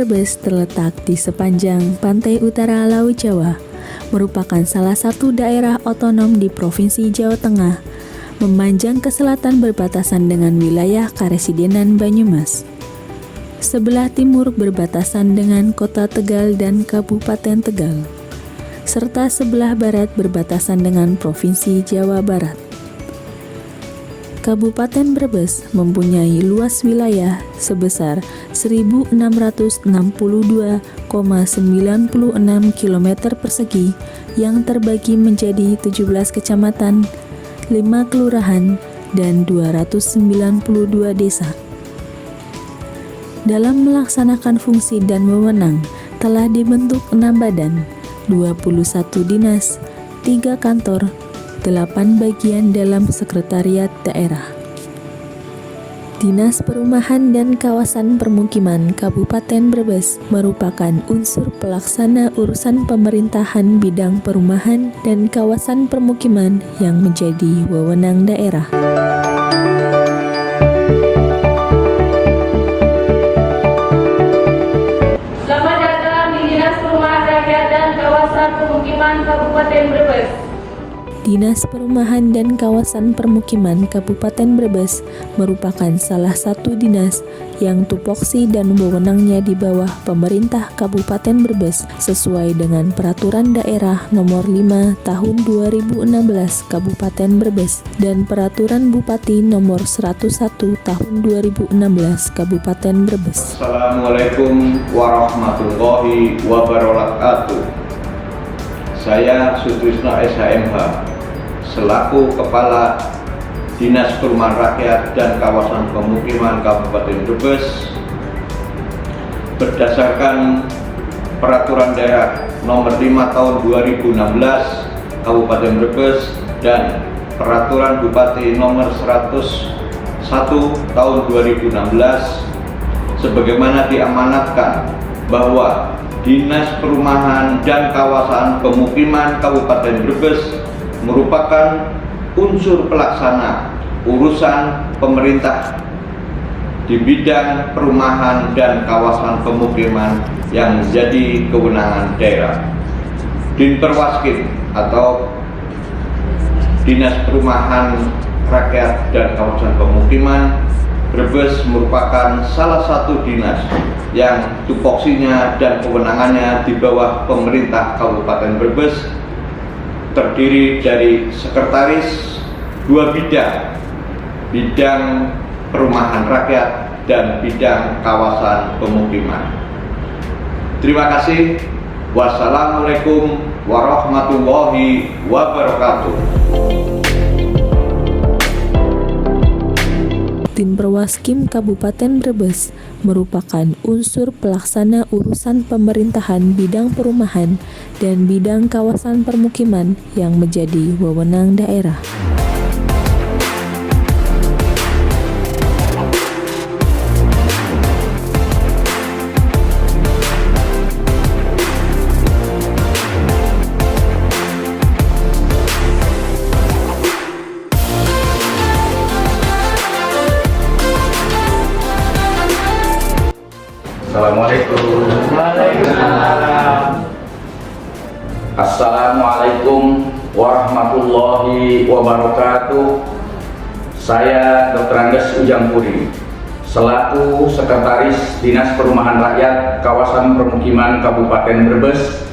Brebes terletak di sepanjang pantai utara Laut Jawa, merupakan salah satu daerah otonom di Provinsi Jawa Tengah, memanjang ke selatan berbatasan dengan wilayah Karesidenan Banyumas. Sebelah timur berbatasan dengan Kota Tegal dan Kabupaten Tegal, serta sebelah barat berbatasan dengan Provinsi Jawa Barat. Kabupaten Brebes mempunyai luas wilayah sebesar 1.662,96 km persegi yang terbagi menjadi 17 kecamatan, 5 kelurahan, dan 292 desa. Dalam melaksanakan fungsi dan wewenang, telah dibentuk 6 badan, 21 dinas, 3 kantor, 8 bagian dalam sekretariat daerah. Dinas Perumahan dan Kawasan Permukiman Kabupaten Brebes merupakan unsur pelaksana urusan pemerintahan bidang perumahan dan kawasan permukiman yang menjadi wewenang daerah. Selamat datang di Dinas Perumahan Rakyat dan Kawasan Permukiman Kabupaten Brebes. Dinas Perumahan dan Kawasan Permukiman Kabupaten Brebes merupakan salah satu dinas yang tupoksi dan wewenangnya di bawah pemerintah Kabupaten Brebes sesuai dengan Peraturan Daerah Nomor 5 Tahun 2016 Kabupaten Brebes dan Peraturan Bupati Nomor 101 Tahun 2016 Kabupaten Brebes. Assalamualaikum warahmatullahi wabarakatuh. Saya Sutrisno SHMH selaku Kepala Dinas Perumahan Rakyat dan Kawasan Pemukiman Kabupaten Brebes berdasarkan Peraturan Daerah Nomor 5 Tahun 2016 Kabupaten Brebes dan Peraturan Bupati Nomor 101 Tahun 2016 sebagaimana diamanatkan bahwa Dinas Perumahan dan Kawasan Pemukiman Kabupaten Brebes merupakan unsur pelaksana urusan pemerintah di bidang perumahan dan kawasan pemukiman yang menjadi kewenangan daerah. Dinperwaskin atau Dinas Perumahan Rakyat dan Kawasan Pemukiman Brebes merupakan salah satu dinas yang tupoksinya dan kewenangannya di bawah pemerintah Kabupaten Brebes, terdiri dari sekretaris 2 bidang perumahan rakyat dan bidang kawasan pemukiman. Terima kasih. Wassalamualaikum warahmatullahi wabarakatuh. Dinperwaskim Kabupaten Brebes merupakan unsur pelaksana urusan pemerintahan bidang perumahan dan bidang kawasan permukiman yang menjadi wewenang daerah. Assalamualaikum. Assalamualaikum warahmatullahi wabarakatuh. Saya Dr. Andes Ujang Puri, selaku Sekretaris Dinas Perumahan Rakyat Kawasan Permukiman Kabupaten Brebes,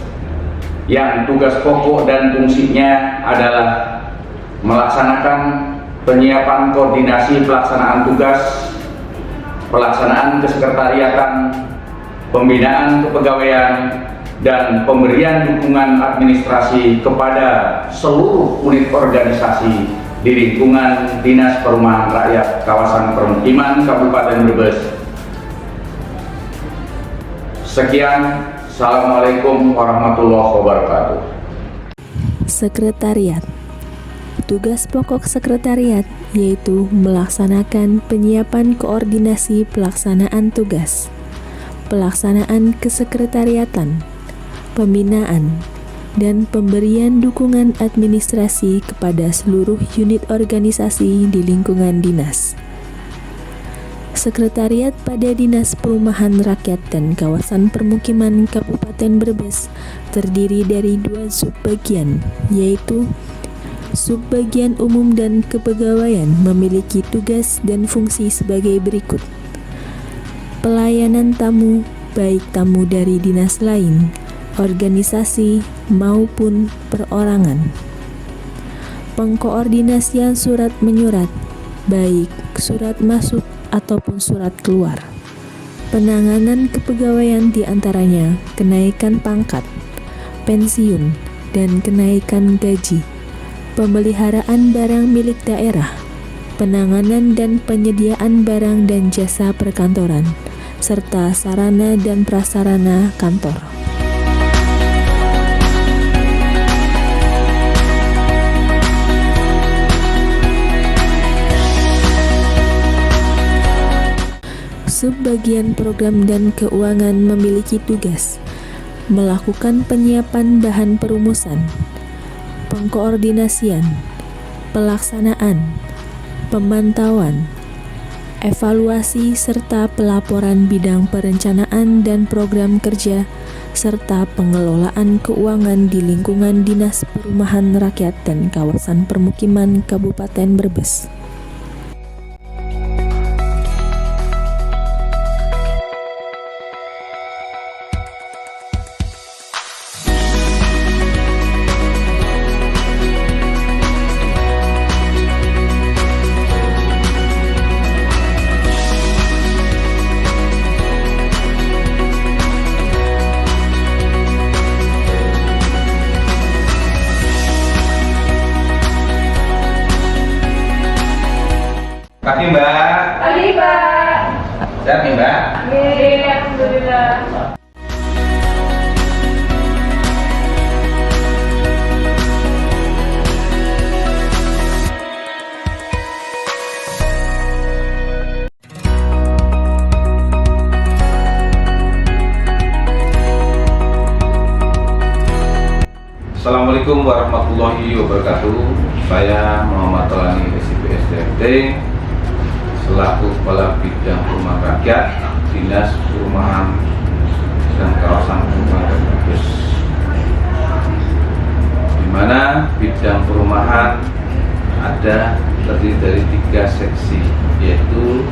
yang tugas pokok dan fungsinya adalah melaksanakan penyiapan koordinasi pelaksanaan tugas, pelaksanaan kesekretariatan, pembinaan kepegawaian, dan pemberian dukungan administrasi kepada seluruh unit organisasi di lingkungan Dinas Perumahan Rakyat Kawasan Permukiman Kabupaten Brebes. Sekian, Assalamualaikum warahmatullahi wabarakatuh. Sekretariat. Tugas pokok sekretariat yaitu melaksanakan penyiapan koordinasi pelaksanaan tugas, pelaksanaan kesekretariatan, pembinaan, dan pemberian dukungan administrasi kepada seluruh unit organisasi di lingkungan dinas. Sekretariat pada Dinas Perumahan Rakyat dan Kawasan Permukiman Kabupaten Brebes terdiri dari 2 subbagian, yaitu Subbagian Umum dan Kepegawaian memiliki tugas dan fungsi sebagai berikut. Pelayanan tamu, baik tamu dari dinas lain, organisasi, maupun perorangan. Pengkoordinasian surat menyurat, baik surat masuk ataupun surat keluar. Penanganan kepegawaian diantaranya kenaikan pangkat, pensiun, dan kenaikan gaji, pemeliharaan barang milik daerah, penanganan dan penyediaan barang dan jasa perkantoran, serta sarana dan prasarana kantor. Subbagian Program dan Keuangan memiliki tugas melakukan penyiapan bahan perumusan, pengkoordinasian, pelaksanaan, pemantauan, evaluasi serta pelaporan bidang perencanaan dan program kerja serta pengelolaan keuangan di lingkungan Dinas Perumahan Rakyat dan Kawasan Permukiman Kabupaten Brebes. Pagi Mbak. Pagi Pak. Sehat nih Mbak. Alhamdulillah. Assalamualaikum warahmatullahi wabarakatuh. Saya Muhammad Tolani SIP SDMT selaku Kepala Bidang Perumahan Rakyat Dinas Perumahan dan Kawasan Permukiman Brebes, di mana bidang perumahan ada terdiri dari 3 seksi, yaitu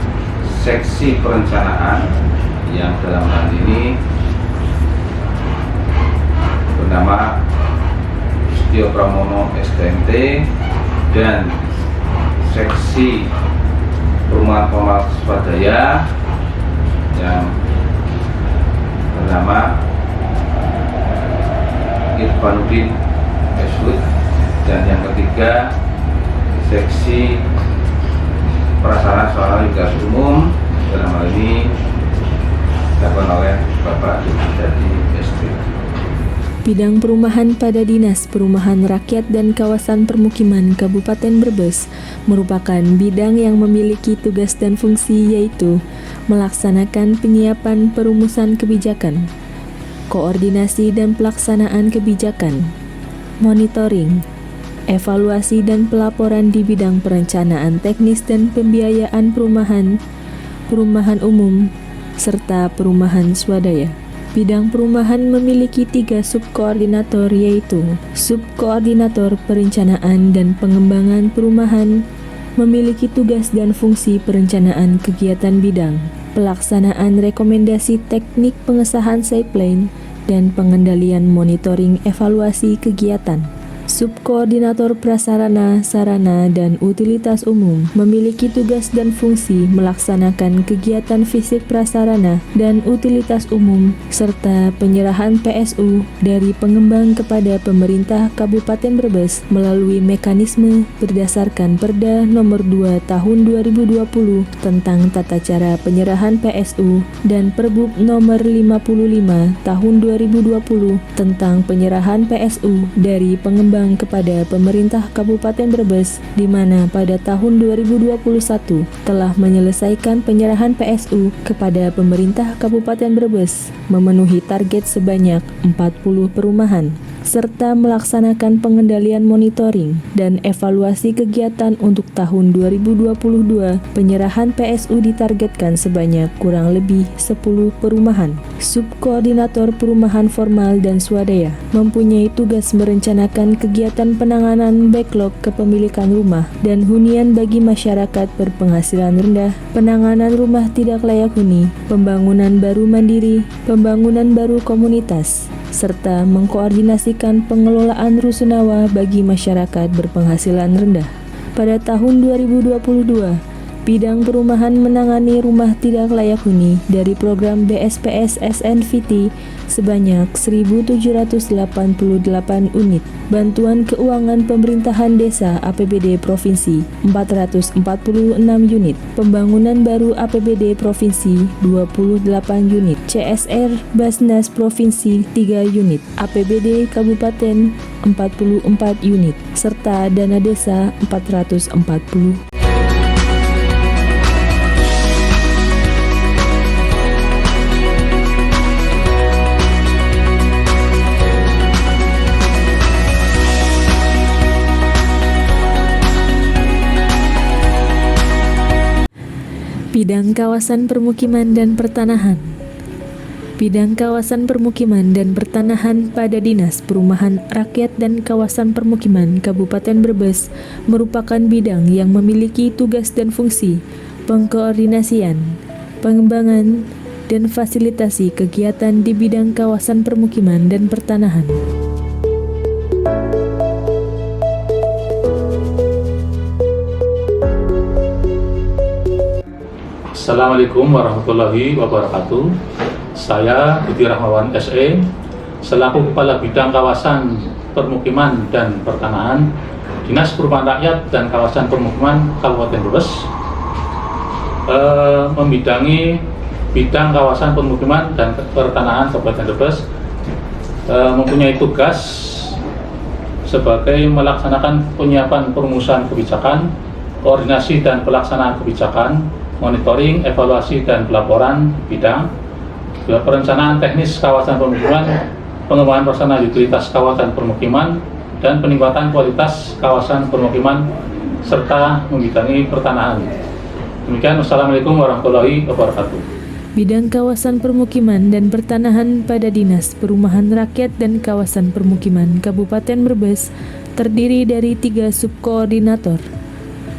seksi perencanaan yang dalam hal ini bernama Setio Pramono SDMT, dan seksi perumahan formal swadaya yang bernama Irfanuddin Eswud, dan yang ketiga seksi prasarana sarana lintas umum, dalam hal ini dilakukan oleh Bapak Dadi SP. Bidang perumahan pada Dinas Perumahan Rakyat dan Kawasan Permukiman Kabupaten Brebes merupakan bidang yang memiliki tugas dan fungsi, yaitu melaksanakan penyiapan perumusan kebijakan, koordinasi dan pelaksanaan kebijakan, monitoring, evaluasi dan pelaporan di bidang perencanaan teknis dan pembiayaan perumahan, perumahan umum, serta perumahan swadaya. Bidang perumahan memiliki 3 subkoordinator, yaitu Subkoordinator Perencanaan dan Pengembangan Perumahan memiliki tugas dan fungsi perencanaan kegiatan bidang, pelaksanaan rekomendasi teknik pengesahan site plan, dan pengendalian monitoring evaluasi kegiatan. Subkoordinator Prasarana, Sarana, dan Utilitas Umum memiliki tugas dan fungsi melaksanakan kegiatan fisik prasarana dan utilitas umum serta penyerahan PSU dari pengembang kepada pemerintah Kabupaten Brebes melalui mekanisme berdasarkan Perda Nomor 2 Tahun 2020 tentang tata cara penyerahan PSU dan Perbuk Nomor 55 Tahun 2020 tentang penyerahan PSU dari pengembang kepada pemerintah Kabupaten Brebes, di mana pada tahun 2021 telah menyelesaikan penyerahan PSU kepada pemerintah Kabupaten Brebes, memenuhi target sebanyak 40 perumahan. serta melaksanakan pengendalian monitoring dan evaluasi kegiatan untuk tahun 2022. Penyerahan PSU ditargetkan sebanyak kurang lebih 10 perumahan. Subkoordinator Perumahan Formal dan Swadaya mempunyai tugas merencanakan kegiatan penanganan backlog kepemilikan rumah dan hunian bagi masyarakat berpenghasilan rendah, penanganan rumah tidak layak huni, pembangunan baru mandiri, pembangunan baru komunitas, serta mengkoordinasikan pengelolaan rusunawa bagi masyarakat berpenghasilan rendah. Pada tahun 2022, bidang perumahan menangani rumah tidak layak huni dari program BSPS SNVT sebanyak 1.788 unit, bantuan keuangan pemerintahan desa APBD Provinsi 446 unit, pembangunan baru APBD Provinsi 28 unit, CSR Basnas Provinsi 3 unit, APBD Kabupaten 44 unit, serta dana desa 440. Bidang kawasan permukiman dan pertanahan. Bidang kawasan permukiman dan pertanahan pada Dinas Perumahan Rakyat dan Kawasan Permukiman Kabupaten Brebes merupakan bidang yang memiliki tugas dan fungsi pengkoordinasian, pengembangan, dan fasilitasi kegiatan di bidang kawasan permukiman dan pertanahan. Assalamualaikum warahmatullahi wabarakatuh. Saya Budi Rahmawan SE selaku Kepala Bidang Kawasan Permukiman dan Pertanahan Dinas Perumahan Rakyat dan Kawasan Permukiman Kabupaten Brebes membidangi bidang kawasan permukiman dan pertanahan Kabupaten Brebes, mempunyai tugas sebagai melaksanakan penyiapan perumusan kebijakan, koordinasi dan pelaksanaan kebijakan, monitoring, evaluasi, dan pelaporan bidang, perencanaan teknis kawasan permukiman, pengembangan pelaksana utilitas kawasan permukiman, dan peningkatan kualitas kawasan permukiman, serta membidangi pertanahan. Demikian, wassalamualaikum warahmatullahi wabarakatuh. Bidang kawasan permukiman dan pertanahan pada Dinas Perumahan Rakyat dan Kawasan Permukiman Kabupaten Brebes terdiri dari 3 subkoordinator,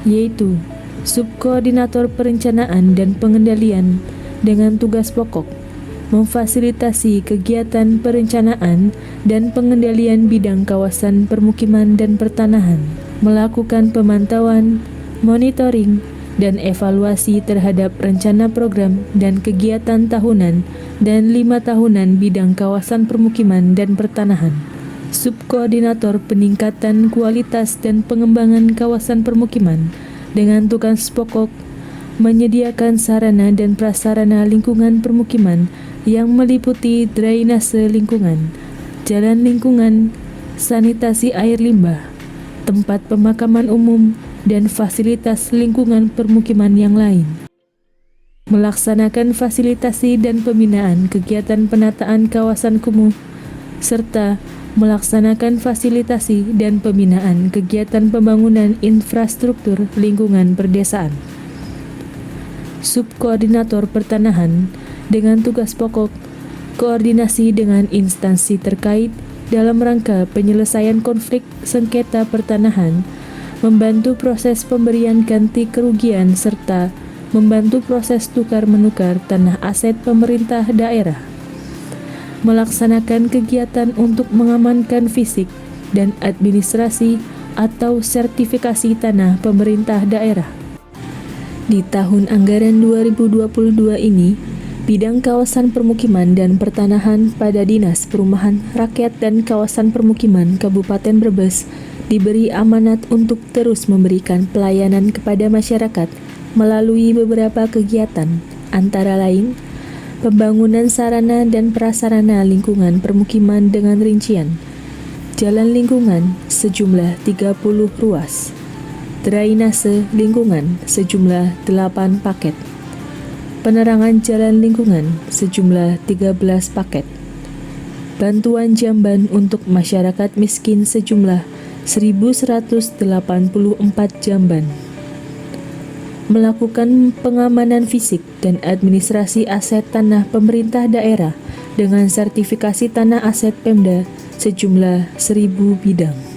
yaitu Subkoordinator Perencanaan dan Pengendalian dengan tugas pokok memfasilitasi kegiatan perencanaan dan pengendalian bidang kawasan permukiman dan pertanahan, melakukan pemantauan, monitoring, dan evaluasi terhadap rencana program dan kegiatan tahunan dan 5 tahunan bidang kawasan permukiman dan pertanahan. Subkoordinator Peningkatan Kualitas dan Pengembangan Kawasan Permukiman dengan tugas pokok menyediakan sarana dan prasarana lingkungan permukiman yang meliputi drainase lingkungan, jalan lingkungan, sanitasi air limbah, tempat pemakaman umum, dan fasilitas lingkungan permukiman yang lain. Melaksanakan fasilitasi dan pembinaan kegiatan penataan kawasan kumuh, serta melaksanakan fasilitasi dan pembinaan kegiatan pembangunan infrastruktur lingkungan perdesaan. Subkoordinator Pertanahan dengan tugas pokok koordinasi dengan instansi terkait dalam rangka penyelesaian konflik sengketa pertanahan, membantu proses pemberian ganti kerugian serta membantu proses tukar-menukar tanah aset pemerintah daerah. Melaksanakan kegiatan untuk mengamankan fisik dan administrasi atau sertifikasi tanah pemerintah daerah. Di tahun anggaran 2022 ini, bidang kawasan permukiman dan pertanahan pada Dinas Perumahan Rakyat dan Kawasan Permukiman Kabupaten Brebes diberi amanat untuk terus memberikan pelayanan kepada masyarakat melalui beberapa kegiatan, antara lain pembangunan sarana dan prasarana lingkungan permukiman dengan rincian jalan lingkungan sejumlah 30 ruas, drainase lingkungan sejumlah 8 paket, penerangan jalan lingkungan sejumlah 13 paket, bantuan jamban untuk masyarakat miskin sejumlah 1.184 jamban, melakukan pengamanan fisik dan administrasi aset tanah pemerintah daerah dengan sertifikasi tanah aset Pemda sejumlah 1.000 bidang.